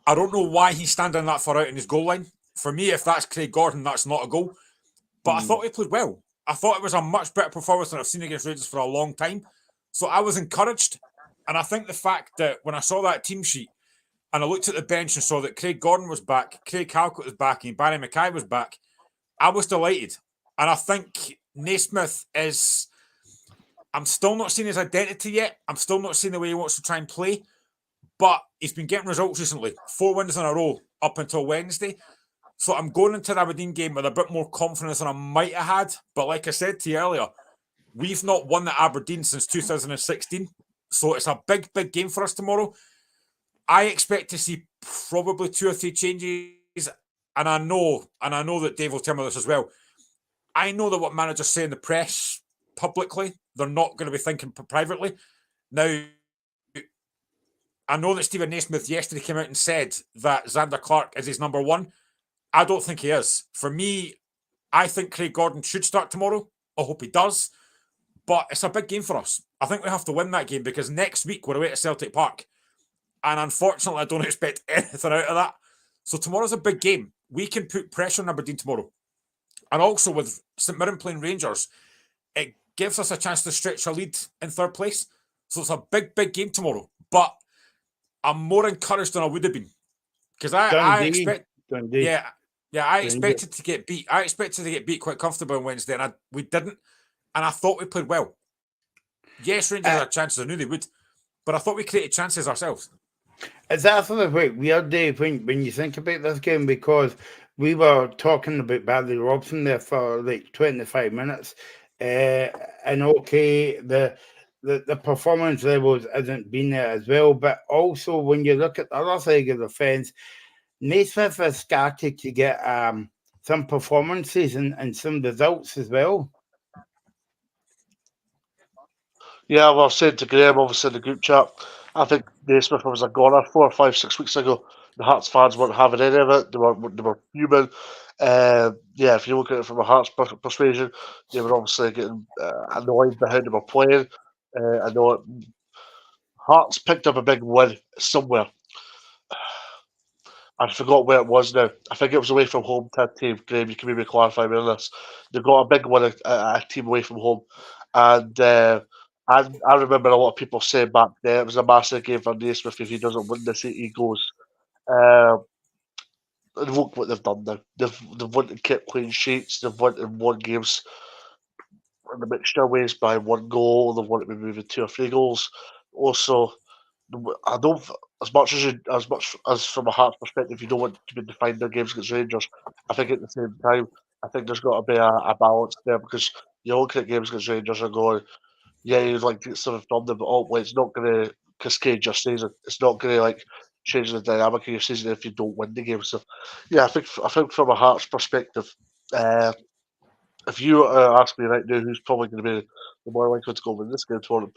I don't know why he's standing that far out in his goal line. For me, if that's Craig Gordon, that's not a goal. But I thought he played well. I thought it was a much better performance than I've seen against Rangers for a long time. So I was encouraged. And I think the fact that when I saw that team sheet, and I looked at the bench and saw that Craig Gordon was back, Craig Halkett was back, and Barry Mackay was back, I was delighted. And I think Naismith is... I'm still not seeing his identity yet. I'm still not seeing the way he wants to try and play. But he's been getting results recently. 4 wins in a row up until Wednesday. So I'm going into the Aberdeen game with a bit more confidence than I might have had. But like I said to you earlier, we've not won at Aberdeen since 2016. So it's a big, big game for us tomorrow. I expect to see probably 2 or 3 changes, and I know that Dave will tell me this as well. I know that what managers say in the press publicly, they're not going to be thinking privately. Now, I know that Stephen Naismith yesterday came out and said that Xander Clark is his number 1. I don't think he is. For me, I think Craig Gordon should start tomorrow. I hope he does. But it's a big game for us. I think we have to win that game because next week we're away at Celtic Park. And unfortunately, I don't expect anything out of that. So tomorrow's a big game. We can put pressure on Aberdeen tomorrow. And also with St Mirren playing Rangers, it gives us a chance to stretch a lead in 3rd place. So it's a big, big game tomorrow. But I'm more encouraged than I would have been. Because I expected to get beat. I expected to get beat quite comfortably on Wednesday, and we didn't. And I thought we played well. Yes, Rangers had chances. I knew they would. But I thought we created chances ourselves. It's actually quite weird, Dave, when you think about this game, because we were talking about Barry Robson there for like 25 minutes. And okay, the performance levels hasn't been there as well. But also, when you look at the other side of the fence, Naismith has started to get some performances and some results as well. Yeah, well, I was saying to Graham, obviously, in the group chat, I think Naismith was a goner 4 or 5, 6 weeks ago. The Hearts fans weren't having any of it. They were human. If you look at it from a Hearts persuasion, they were obviously getting annoyed by how they were playing. I know Hearts picked up a big win somewhere. I forgot where it was now. I think it was away from home to a team. Graham, you can maybe clarify me on this. They got a big win at a team away from home. And I remember a lot of people saying back there it was a massive game for Naismith. If he doesn't win this, he goes. And look what they've done now. They've won and kept clean sheets. They've won and won games in the mixture ways by 1 goal. They've won it by maybe 2 or 3 goals. Also, I don't. As much as from a Hearts perspective, you don't want to be defined their games against Rangers. I think at the same time, I think there's got to be a balance there because you look at games against Rangers and going, yeah, you'd like to get something from them, but ultimately it's not going to cascade your season. It's not going to change the dynamic of your season if you don't win the game. So, yeah, I think from a Hearts perspective, if you ask me right now, who's probably going to be the more likely to go win this game tomorrow,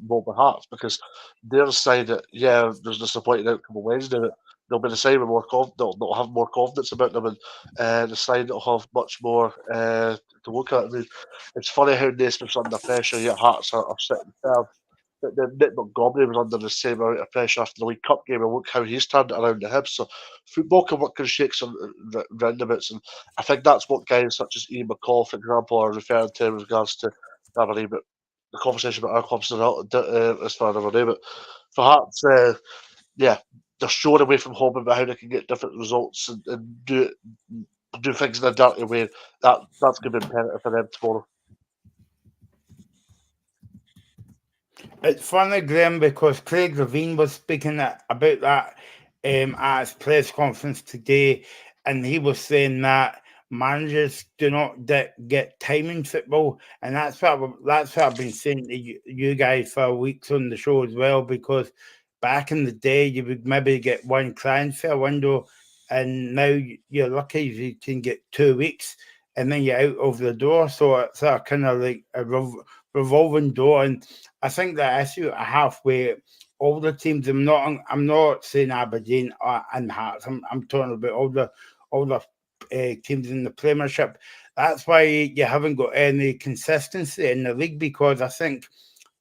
will be Hearts, because they're decided, there's a disappointing outcome on Wednesday, but they'll be deciding more confident. They'll have more confidence about them, and decide they'll have much more to look at. I mean, it's funny how Naismith's under pressure, yet Hearts are sitting down. Nick Montgomery was under the same amount of pressure after the League Cup game, and look how he's turned it around to him. So football can work in shakes and roundabouts, and I think that's what guys such as Ian McCall, for example, are referring to with regards to Aberdeen. But the conversation about our clubs as far as Aberdeen, but for Hearts, yeah, they're showing away from home about how they can get different results and do things in a dirty way. That's going to be imperative for them tomorrow. It's funny, Graham, because Craig Levine was speaking about that at his press conference today, and he was saying that managers do not get time in football, and that's what I've been saying to you guys for weeks on the show as well. Because back in the day, you would maybe get one transfer window, and now you're lucky if you can get 2 weeks, and then you're out of the door. So it's a kind of like a revolving door, and I think the issue I have with all the teams, I'm not saying Aberdeen and Hearts. I'm talking about all the teams in the Premiership. That's why you haven't got any consistency in the league, because I think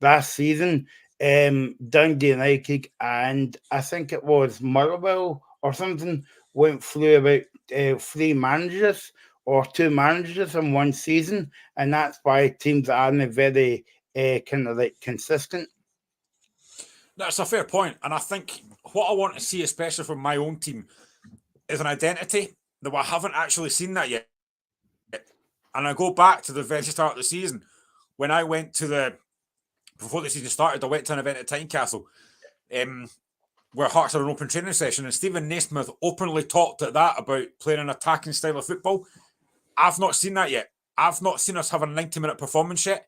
last season, Dundee United and I think it was Motherwell or something went through about 3 managers or 2 managers in one season, and that's why teams aren't very kind of like consistent. That's a fair point, and I think what I want to see, especially from my own team, is an identity that I haven't actually seen that yet. And I go back to the very start of the season when I went to before the season started, I went to an event at Tynecastle where Hearts had an open training session, and Stephen Naismith openly talked at that about playing an attacking style of football. I've not seen that yet. I've not seen us have a 90-minute performance yet.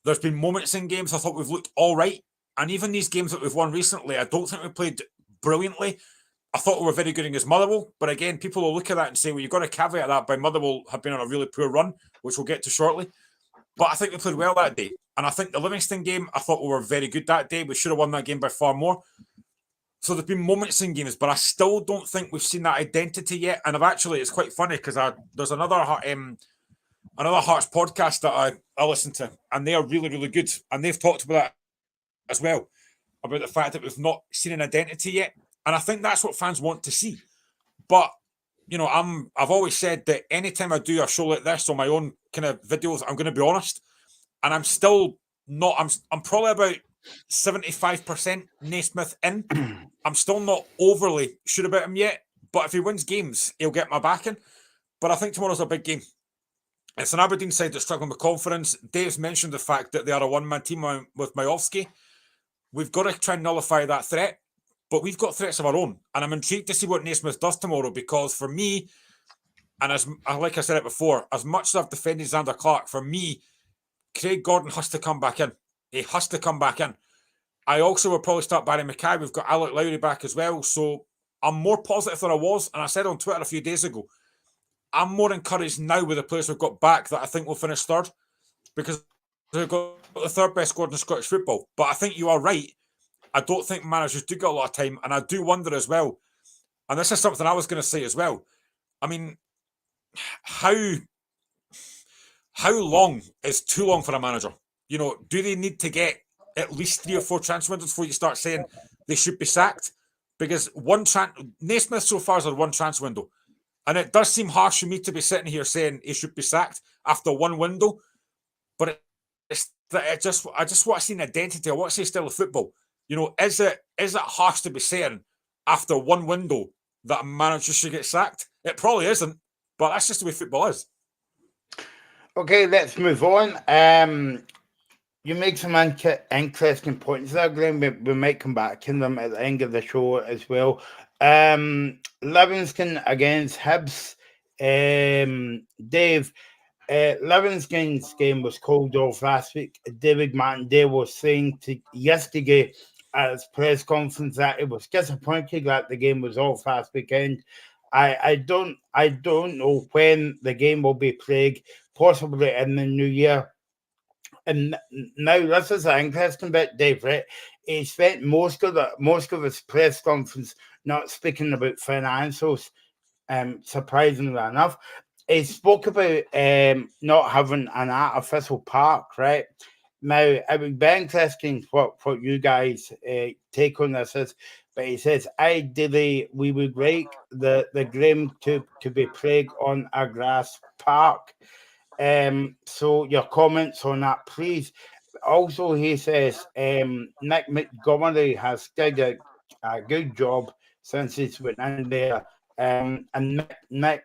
There's been moments in games I thought we've looked all right. And even these games that we've won recently, I don't think we played brilliantly. I thought we were very good against Motherwell. But again, people will look at that and say, well, you've got to caveat that by Motherwell have been on a really poor run, which we'll get to shortly. But I think we played well that day. And I think the Livingston game, I thought we were very good that day. We should have won that game by far more. So there's been moments in games, but I still don't think we've seen that identity yet. And it's quite funny because there's another Hearts podcast that I listen to, and they are really, really good. And they've talked about that as well, about the fact that we've not seen an identity yet. And I think that's what fans want to see. But, I've always said that anytime I do a show like this on my own kind of videos, I'm going to be honest. And I'm still not, I'm probably about 75% Naismith in. I'm still not overly sure about him yet. But if he wins games, he'll get my backing. But I think tomorrow's a big game. It's an Aberdeen side that's struggling with confidence. Dave's mentioned the fact that they are a one-man team with Majowski. We've got to try and nullify that threat, but we've got threats of our own. And I'm intrigued to see what Naismith does tomorrow, because for me, and like I said it before, as much as I've defended Xander Clark, for me, Craig Gordon has to come back in. He has to come back in. I also will probably start Barry Mackay. We've got Alec Lowry back as well. So I'm more positive than I was. And I said on Twitter a few days ago, I'm more encouraged now with the players we've got back that I think we'll finish third, because we've got the third best squad in Scottish football. But I think you are right. I don't think managers do get a lot of time. And I do wonder as well, and this is something I was going to say as well. I mean, how long is too long for a manager? Do they need to get at least 3 or 4 transfer windows before you start saying they should be sacked? Because Naismith so far has had 1 transfer window. And it does seem harsh for me to be sitting here saying he should be sacked after 1 window. But I just want to see an identity. I want to see a style of football. Is it harsh to be saying after 1 window that a manager should get sacked? It probably isn't, but that's just the way football is. Okay, let's move on. You make some interesting points there, Glenn. We might come back to them at the end of the show as well. Livingston against Hibs. Dave, Livingston's game was called off last week. David Martindale was saying yesterday at his press conference that it was disappointing that the game was off last weekend. I don't know when the game will be played, possibly in the new year. And now this is an interesting bit, Dave, right? He spent most of his press conference not speaking about financials, surprisingly enough. He spoke about not having an artificial park, right? Now, it would be interesting what you guys take on this is, but he says, ideally, we would like the game to be played on a grass park. So your comments on that, please. Also, he says, Nick Montgomery has did a good job since he's went in there. And Nick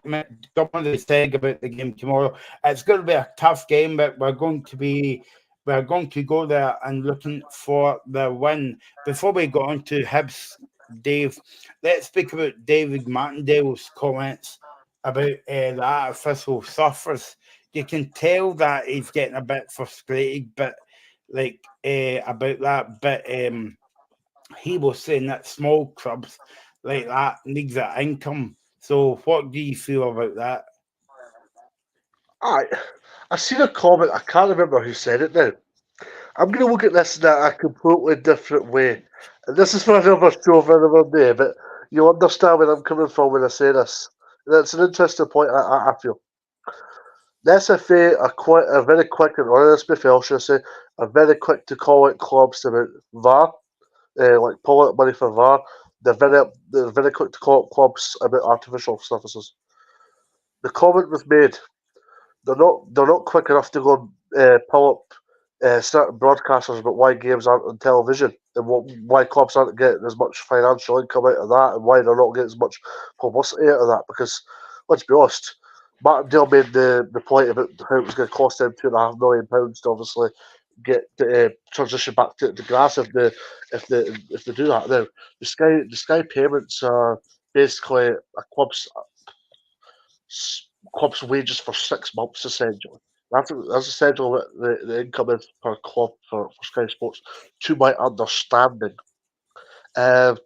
Montgomery said about the game tomorrow. It's going to be a tough game, but we're going to go there and looking for the win. Before we go on to Hibs, Dave, let's speak about David Martindale's comments about the artificial surfers. You can tell that he's getting a bit frustrated, but about that. But he was saying that small clubs like that needs that income. So, what do you feel about that? I seen a comment. I can't remember who said it now. I'm going to look at this in a completely different way. And this is for another show for another day, but you'll understand where I'm coming from when I say this. And it's an interesting point, I feel. The SFA are very quick, and or SPFL, should I say, are very quick to call out clubs about VAR, like pull out money for VAR. They're very quick to call out clubs about artificial surfaces. The comment was made. They're not quick enough to go and pull up certain broadcasters about why games aren't on television and why clubs aren't getting as much financial income out of that and why they're not getting as much publicity out of that. Because let's be honest, Martindale made the point about how it was going to cost them £2.5 million to obviously get transition back to grass if they do that. Now the Sky payments are basically a club's wages for 6 months essentially. That's essentially what the income is per club for Sky Sports, to my understanding. Now,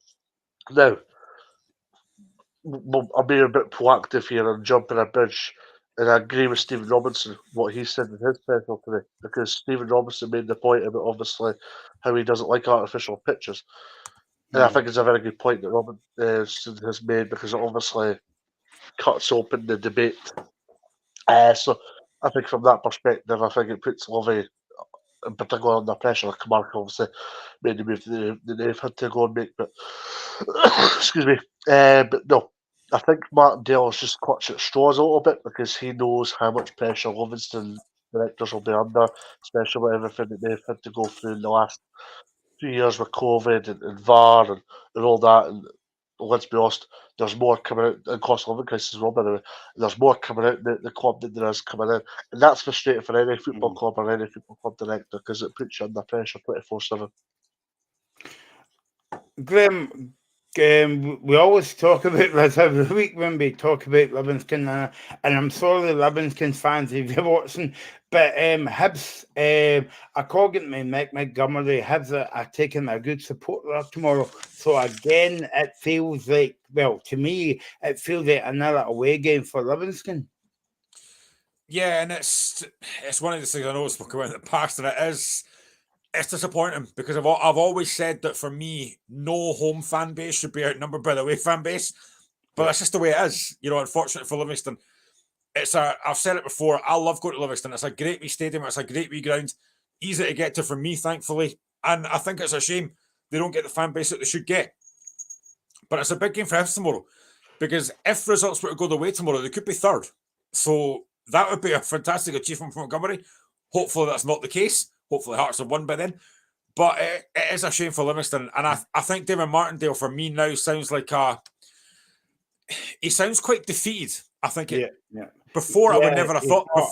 I'm being a bit proactive here and jumping a bridge, and I agree with Stephen Robinson, what he said in his special today, because Stephen Robinson made the point about obviously how he doesn't like artificial pitches. And I think it's a very good point that Robin has made, because it obviously cuts open the debate. So I think from that perspective, I think it puts Lovey in particular under pressure. Camargo obviously made the move that they've had to go and make, but excuse me. But no, I think Martindale is just clutching at straws a little bit, because he knows how much pressure Livingston directors will be under, especially with everything that they've had to go through in the last 2 years with COVID and VAR and all that. And let's be honest, there's more coming out, and cost of living crisis as well, by the way. There's more coming out in the club than there is coming in. And that's frustrating for any football club or any football club director, because it puts you under pressure 24/7. Graham, we always talk about this every week when we talk about Livingston, and I'm sorry, Livingston fans, if you're watching, but Hibs, according to Mick Montgomery, Hibs are taking a good support there tomorrow. So again, it feels like, well, to me, it feels like another away game for Livingston. Yeah, and it's one of the things I know I spoke about in the past, and it's disappointing, because I've always said that for me, no home fan base should be outnumbered by the away fan base, but that's just the way it is. You know, unfortunately for Livingston, I've said it before, I love going to Livingston. It's a great wee stadium, it's a great wee ground, easy to get to for me, thankfully, and I think it's a shame they don't get the fan base that they should get. But it's a big game for Hibs tomorrow, because if results were to go the way tomorrow, they could be third. So that would be a fantastic achievement for Montgomery. Hopefully that's not the case. Hopefully Hearts have won by then. But it is a shame for Livingston. And I think David Martindale, for me now, sounds like he sounds quite defeated. I think before I would never have thought that.